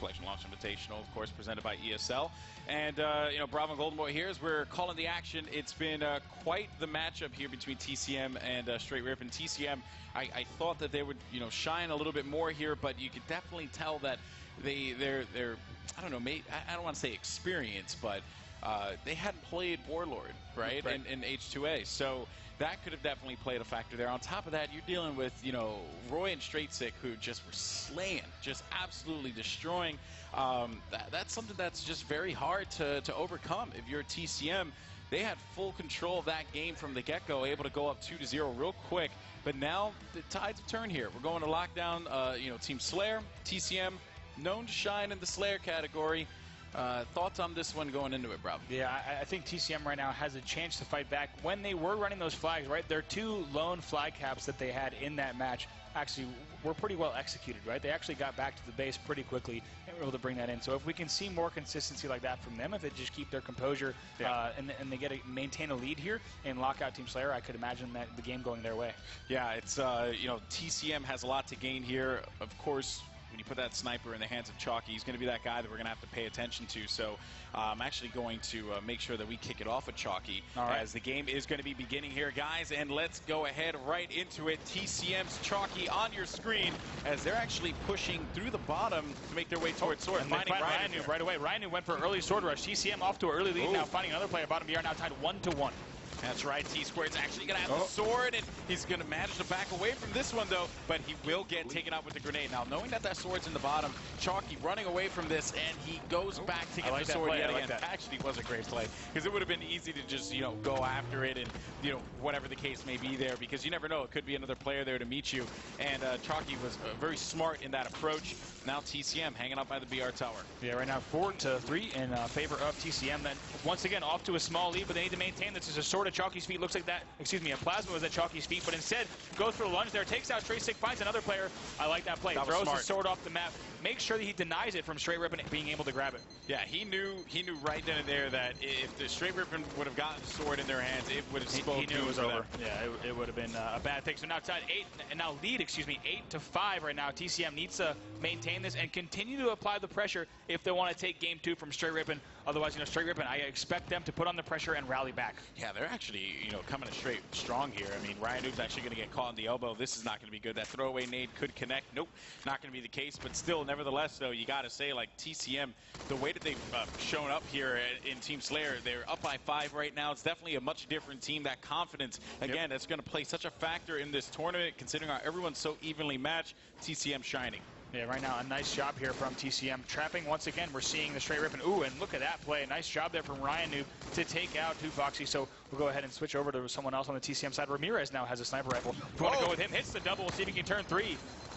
Collection Launch Invitational, of course, presented by ESL. And, you know, Bravo and Golden Boy here as we're calling the action. It's been quite the matchup here between TcM and Straight Rippin. TcM, I thought that they would, you know, shine a little bit more here, but you could definitely tell that they're I don't know, I don't want to say experienced, but they hadn't played Warlord, right? In H2A. So that could have definitely played a factor there. On top of that, you're dealing with, you know, Roy and Straight Sick, who just were slaying, just absolutely destroying. That's something that's just very hard to overcome. If you're TcM, they had full control of that game from the get-go, able to go up 2-0 real quick. But now the tides have turned here. We're going to lockdown, you know, Team Slayer, TcM, known to shine in the Slayer category. Thoughts on this one going into it, Bravo? Yeah, I think TcM right now has a chance to fight back. When they were running those flags, right, their 2 lone flag caps that they had in that match actually were pretty well executed, right? They actually got back to the base pretty quickly and were able to bring that in. So if we can see more consistency like that from them, if they just keep their composure and they get to maintain a lead here and lock out Team Slayer, I could imagine that the game going their way. Yeah, it's, you know, TcM has a lot to gain here. Of course, when you put that sniper in the hands of Chalky, he's going to be that guy that we're going to have to pay attention to. So I'm actually going to make sure that we kick it off with Chalky as the game is going to be beginning here, guys. And let's go ahead right into it. TcM's Chalky on your screen as they're actually pushing through the bottom to make their way towards Sword. And finding Ryan right away. Ryan went for early Sword rush. TcM off to an early lead, now finding another player. Bottom BR now tied 1-1. That's right, T-Squared's actually going to have the sword, and he's going to manage to back away from this one, though, but he will get taken out with the grenade. Now, knowing that that sword's in the bottom, Chalky running away from this, and he goes back to get the sword yet again. Actually, was a great play, because it would have been easy to just, you know, go after it and, you know, whatever the case may be there, because you never know. It could be another player there to meet you, and Chalky was very smart in that approach. Now TcM hanging up by the BR tower. Yeah, right now 4-3 in favor of TcM. Then, once again, off to a small lead, but they need to maintain this. Is a sword at Chalky's feet. Looks like that, excuse me, a plasma was at Chalky's feet, but instead goes for the lunge there, takes out Straight Sick, finds another player. I like that play. Throws the sword off the map. Makes sure that he denies it from Straight Rippin being able to grab it. Yeah, he knew right then and there that if the Straight Rippin would have gotten the sword in their hands, it would have spoken. He knew it was over. Yeah, it would have been a bad thing. So now tied 8, and now lead, 8-5 right now. TcM needs to maintain this and continue to apply the pressure if they want to take game 2 from Straight Rippin. Otherwise, you know, Straight Rippin, I expect them to put on the pressure and rally back. Yeah, they're actually, you know, coming straight strong here. I mean, Ryan Noob's actually going to get caught in the elbow. This is not going to be good. That throwaway nade could connect. Nope, not going to be the case. But still, nevertheless, though, you got to say, like, TcM, the way that they've shown up here in Team Slayer, they're up by 5 right now. It's definitely a much different team. That confidence, again, that's going to play such a factor in this tournament, considering how everyone's so evenly matched. TcM shining. Yeah, right now, a nice job here from TcM. Trapping, once again, we're seeing the Straight Rippin. Ooh, and look at that play. Nice job there from Ryan Noob to take out 2Foxy. So we'll go ahead and switch over to someone else on the TcM side. Ramirez now has a sniper rifle. If you want to go with him, hits the double, see if he can turn 3.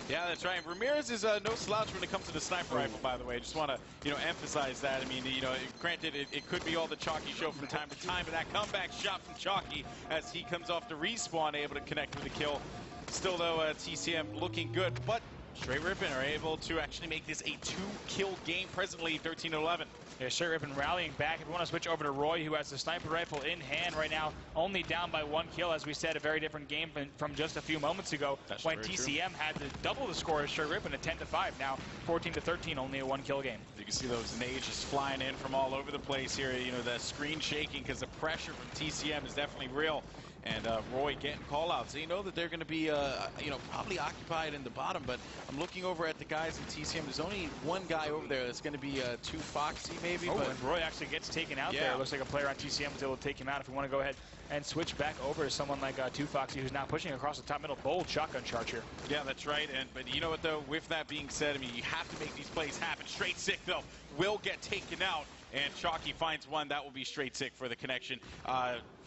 Yeah, that's right. Ramirez is no slouch when it comes to the sniper rifle, by the way. Just want to, you know, emphasize that. I mean, you know, granted, it could be all the Chalky show from time to time, but that comeback shot from Chalky as he comes off the respawn, able to connect with the kill. Still, though, TcM looking good, but Straight Rippin are able to actually make this a 2-kill game presently, 13-11. Yeah, Straight Rippin rallying back. If we want to switch over to Roy, who has the sniper rifle in hand right now, only down by 1 kill. As we said, a very different game from just a few moments ago. That's when TcM had to double the score as Straight Rippin at 10-5. Now 14-13, only a 1-kill game. You can see those nades just flying in from all over the place here. You know, the screen shaking because the pressure from TcM is definitely real. And Roy getting call-outs. So you know that they're going to be, you know, probably occupied in the bottom. But I'm looking over at the guys in TcM. There's only one guy over there that's going to be 2Foxy maybe. Oh, but and Roy actually gets taken out there. It looks like a player on TcM was able to take him out. If we want to go ahead and switch back over to someone like 2Foxy, who's now pushing across the top middle. Bold shotgun charge here. Yeah, that's right. But you know what, though? With that being said, I mean, you have to make these plays happen. Straight Sick, though, will get taken out. And Chalky finds one. That will be Straight Sick for the connection.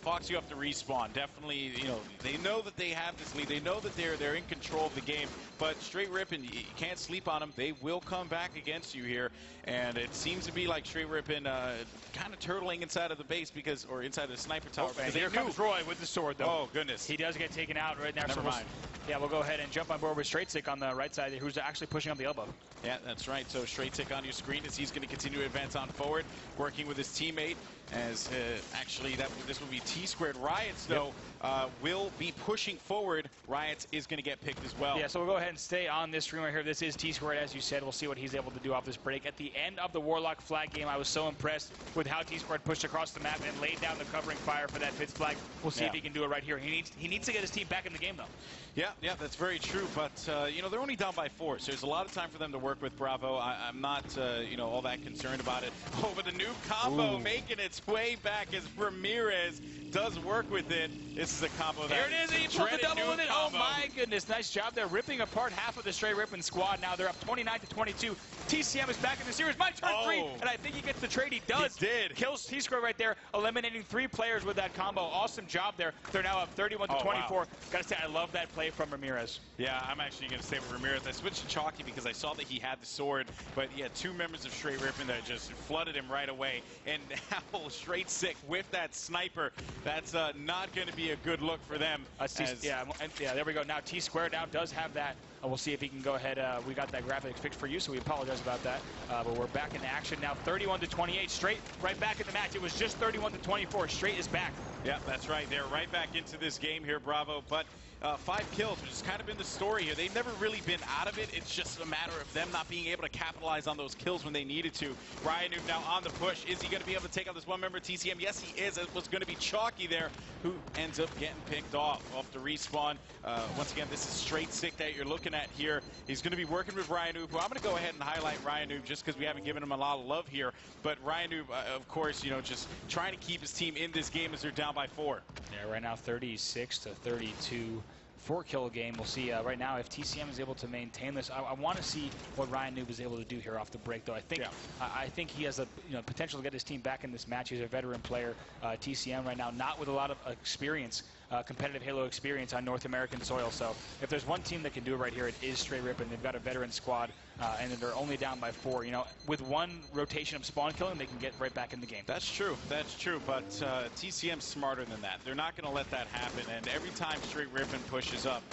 Foxy off the respawn. Definitely, you know, they know that they have this lead. They know that they're in control of the game. But Straight Rippin, you can't sleep on them. They will come back against you here. And it seems to be like Straight Rippin kind of turtling inside of the base because, or inside of the sniper tower. And here comes Roy with the sword, though. Oh, goodness. He does get taken out right now. Never mind. Yeah, we'll go ahead and jump on board with Straight Sick on the right side, who's actually pushing up the elbow. Yeah, that's right. So Straight Sick on your screen as he's going to continue to advance on forward, working with his teammate. As actually, this will be T-Squared Riots, though. will be pushing forward. Riot is going to get picked as well. Yeah, so we'll go ahead and stay on this screen right here. This is T-Squared, as you said. We'll see what he's able to do off this break. At the end of the Warlock flag game, I was so impressed with how T-Squared pushed across the map and laid down the covering fire for that 5th flag. We'll see if he can do it right here. He needs to get his team back in the game, though. Yeah, that's very true. But, you know, they're only down by 4, so there's a lot of time for them to work with Bravo. I'm not, you know, all that concerned about it. Oh, but the new combo making its way back as Ramirez does work with it. This is a combo that... Here it is. He put the double in it. Oh, my goodness. Nice job there. Ripping apart half of the Straight Rippin squad. Now they're up 29-22. TcM is back in the series. My turn 3. And I think he gets the trade. He does. He did. Kills T-Squared right there, eliminating 3 players with that combo. Awesome job there. They're now up 31-24. Wow. Gotta say, I love that play from Ramirez. Yeah, I'm actually going to stay with Ramirez. I switched to Chalky because I saw that he had the sword, but he had 2 members of Straight Rippin that just flooded him right away. And now Straight Sick with that sniper. That's not going to be a good look for them. Yeah, there we go. Now T-Squared now does have that. We'll see if he can go ahead. We got that graphic fixed for you, so we apologize about that. But we're back in action now, 31-28. Straight right back in the match. It was just 31-24. Straight is back. Yeah, that's right. They're right back into this game here, Bravo. But 5 kills, which has kind of been the story here. They've never really been out of it. It's just a matter of them not being able to capitalize on those kills when they needed to. Ryan now on the push. Is he going to be able to take out this one member of TcM? Yes, he is. It was going to be Chalky there, who ends up getting picked off the respawn. Once again, this is Straight Sick that you're looking at here. He's going to be working with Ryan, who I'm going to go ahead and highlight Ryan just because we haven't given him a lot of love here. But Ryan, of course, you know, just trying to keep his team in this game as they're down by 4. Yeah, right now 36-32. 4-kill game. We'll see right now if TcM is able to maintain this. I want to see what Ryan Noob is able to do here off the break, though. I think he has a potential to get his team back in this match. He's a veteran player. TcM right now not with a lot of experience, competitive Halo experience on North American soil. So if there's one team that can do it right here, it is Straight Rippin. They've got a veteran squad, and they're only down by 4. You know, with one rotation of spawn killing, they can get right back in the game. That's true. That's true. But TcM's smarter than that. They're not going to let that happen. And every time Straight Rippin pushes up,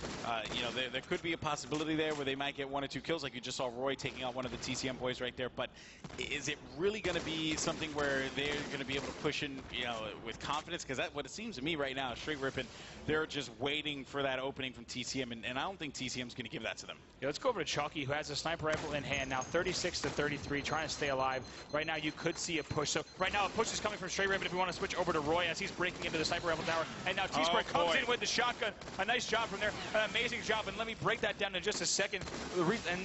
you know, there could be a possibility there where they might get 1 or 2 kills, like you just saw Roy taking out one of the TcM boys right there. But is it really going to be something where they're going to be able to push in, you know, with confidence? Because that's what it seems to me right now. Straight Rippin, they're just waiting for that opening from TcM, and I don't think TcM's going to give that to them. Yeah, let's go over to Chalky, who has a sniper rifle in hand now, 36-33, trying to stay alive. Right now, you could see a push. So right now, a push is coming from Straight Rippin if we want to switch over to Roy as he's breaking into the sniper rifle tower. And now T-Squared comes in with the shotgun. A nice job from there. An amazing job. And let me break that down in just a second.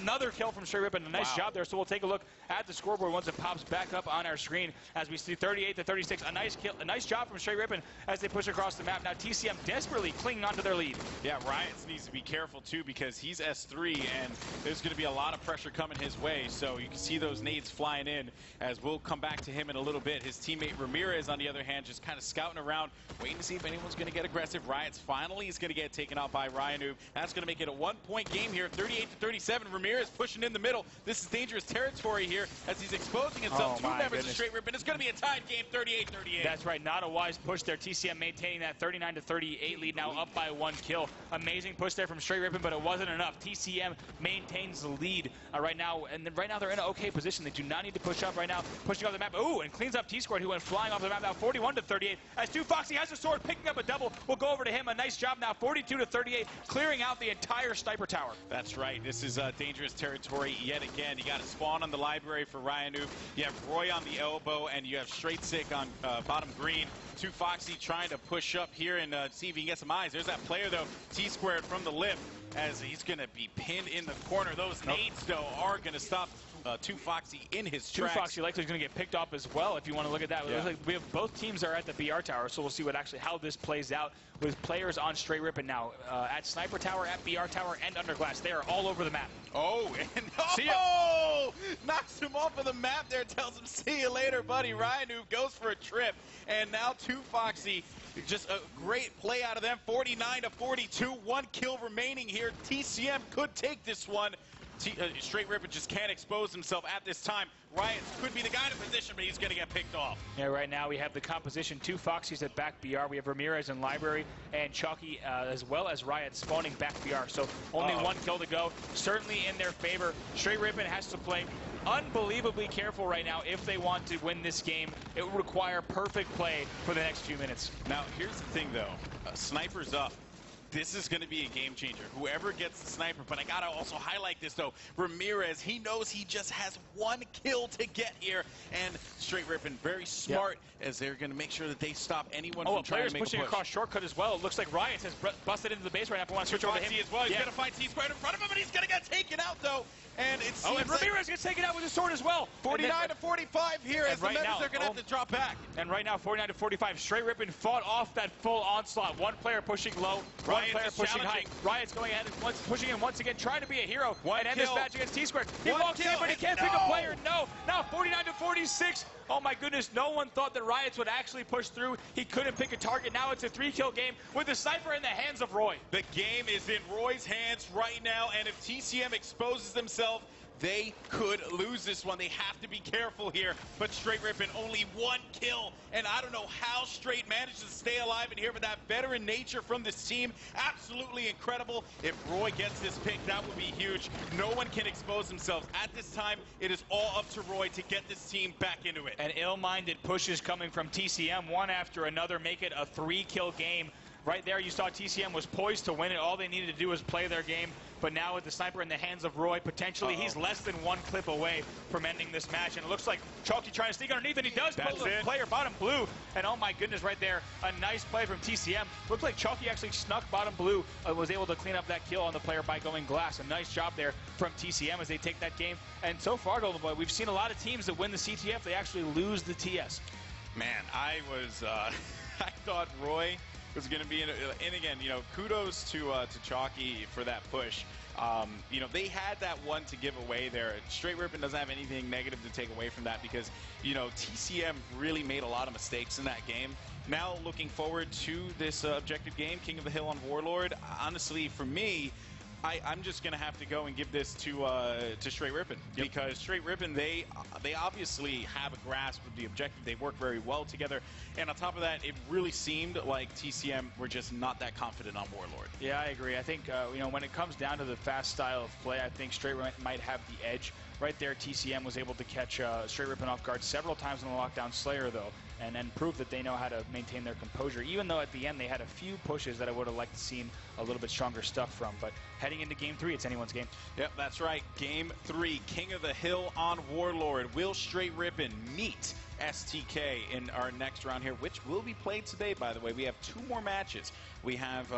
Another kill from Straight Rippin. A nice job there. So we'll take a look at the scoreboard once it pops back up on our screen as we see 38-36. A nice kill. A nice job from Straight Rippin as they push across the map. Now TcM desperately clinging onto their lead. Yeah, Ryan needs to be careful too because he's S3 and there's going to be a lot of pressure coming his way. So you can see those nades flying in as we'll come back to him in a little bit. His teammate Ramirez, on the other hand, just kind of scouting around, waiting to see if anyone's going to get aggressive. Riot's finally is going to get taken out by Ryan. That's going to make it a 1-point game here, 38-37. Ramirez pushing in the middle. This is dangerous territory here as he's exposing himself. 2 members of Straight Rippin. It's going to be a tied game, 38-38. That's right. Not a wise push there. TcM maintaining that 39-38 lead, now up by 1 kill. Amazing push there from Straight Rippin, but it wasn't enough. TcM maintains the lead right now, and right now they're in an okay position. They do not need to push up right now. Pushing off the map. Ooh, and cleans up T-Squared, who went flying off the map now, 41-38. As 2Foxy has a sword, picking up a double. We'll go over to him. A nice job now, 42-38, clearing out the entire sniper tower. That's right. This is dangerous territory yet again. You got a spawn on the library for Ryan. You have Roy on the elbow, and you have Straight Sick on bottom green. 2Foxy trying to push up here and see if he can get some eyes. There's that player, though, T-Squared from the lift, as he's going to be pinned in the corner. Those nades, though, are going to stop 2Foxy in his tracks. 2Foxy likely is going to get picked off as well, if you want to look at that. Yeah. We have both teams are at the BR tower, so we'll see how this plays out with players on Straight Rippin now at Sniper Tower, at BR Tower, and under glass. They are all over the map. Oh, and knocks him off of the map there, tells him, see you later, buddy. Ryan goes for a trip, and now 2Foxy, just a great play out of them, 49-42, 1 kill remaining here. TcM could take this one. Straight Rippin just can't expose himself at this time. Riot could be the guy in position, but he's going to get picked off. Yeah, right now we have the composition. 2Foxys at back BR. We have Ramirez in library and Chalky as well as Riot spawning back BR. So only 1 kill to go. Certainly in their favor. Straight Rippin has to play unbelievably careful right now if they want to win this game. It would require perfect play for the next few minutes. Now, here's the thing, though. Sniper's up. This is going to be a game changer. Whoever gets the sniper, but I got to also highlight this, though. Ramirez, he knows he just has one kill to get here, and Straight Rippin, very smart, as they're going to make sure that they stop anyone from trying to make a push. Pushing across shortcut as well. It looks like Riot has busted into the base right now. I want to switch over to him as well. He's going to find T-Squared in front of him, and he's going to get taken out, though. And it seems and Ramirez gets taken out with his sword as well. 49 to 45 here, as the Metas are going to have to drop back. And right now, 49 to 45. Straight Rippin fought off that full onslaught. One player pushing low, one player pushing high. Riot's going ahead and pushing in once again, trying to be a hero and end this match against T-Squared. He walks in, but he can't pick a player. No. Now 49 to 46. Oh my goodness, no one thought that Riots would actually push through. He couldn't pick a target. Now it's a 3-kill game with the sniper in the hands of Roy. The game is in Roy's hands right now, and if TcM exposes themselves, they could lose this one. They have to be careful here. But Straight Rippin, only one kill. And I don't know how Straight manages to stay alive in here, but that veteran nature from this team, absolutely incredible. If Roy gets this pick, that would be huge. No one can expose themselves. At this time, it is all up to Roy to get this team back into it. And ill-minded pushes coming from TcM, one after another, make it a 3-kill game. Right there, you saw TcM was poised to win it. All they needed to do was play their game. But now with the sniper in the hands of Roy, potentially he's less than one clip away from ending this match. And it looks like Chalky trying to sneak underneath, and he does pull the player bottom blue. And oh my goodness, right there, a nice play from TcM. Looks like Chalky actually snuck bottom blue and was able to clean up that kill on the player by going glass. A nice job there from TcM as they take that game. And so far, Golden Boy, we've seen a lot of teams that win the CTF, they actually lose the TS. Man, I was, I thought Roy was going to be in, and again, you know, kudos to Chalky for that push. You know, they had that one to give away there. Straight Rippin doesn't have anything negative to take away from that because, you know, TcM really made a lot of mistakes in that game. Now looking forward to this objective game, King of the Hill on Warlord. Honestly, for me, I'm just going to have to go and give this to Straight Rippin because Straight Rippin, they obviously have a grasp of the objective. They work very well together. And on top of that, it really seemed like TcM were just not that confident on Warlord. Yeah, I agree. I think, you know, when it comes down to the fast style of play, I think Straight Rippin might have the edge. Right there, TcM was able to catch Straight Rippin off guard several times in the Lockdown Slayer, though, and prove that they know how to maintain their composure, even though at the end they had a few pushes that I would have liked to seen a little bit stronger stuff from. But heading into Game 3, it's anyone's game. Yep, that's right. Game 3, King of the Hill on Warlord. Will Straight Rippin meet STK in our next round here, which will be played today, by the way. We have 2 more matches. We have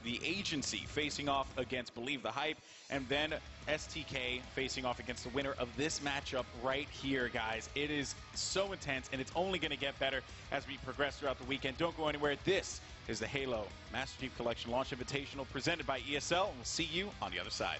the Agency facing off against Believe the Hype, and then STK facing off against the winner of this matchup right here, guys. It is so intense, and it's only going to get better as we progress throughout the weekend. Don't go anywhere. This is the Halo Master Chief Collection Launch Invitational presented by ESL, and we'll see you on the other side.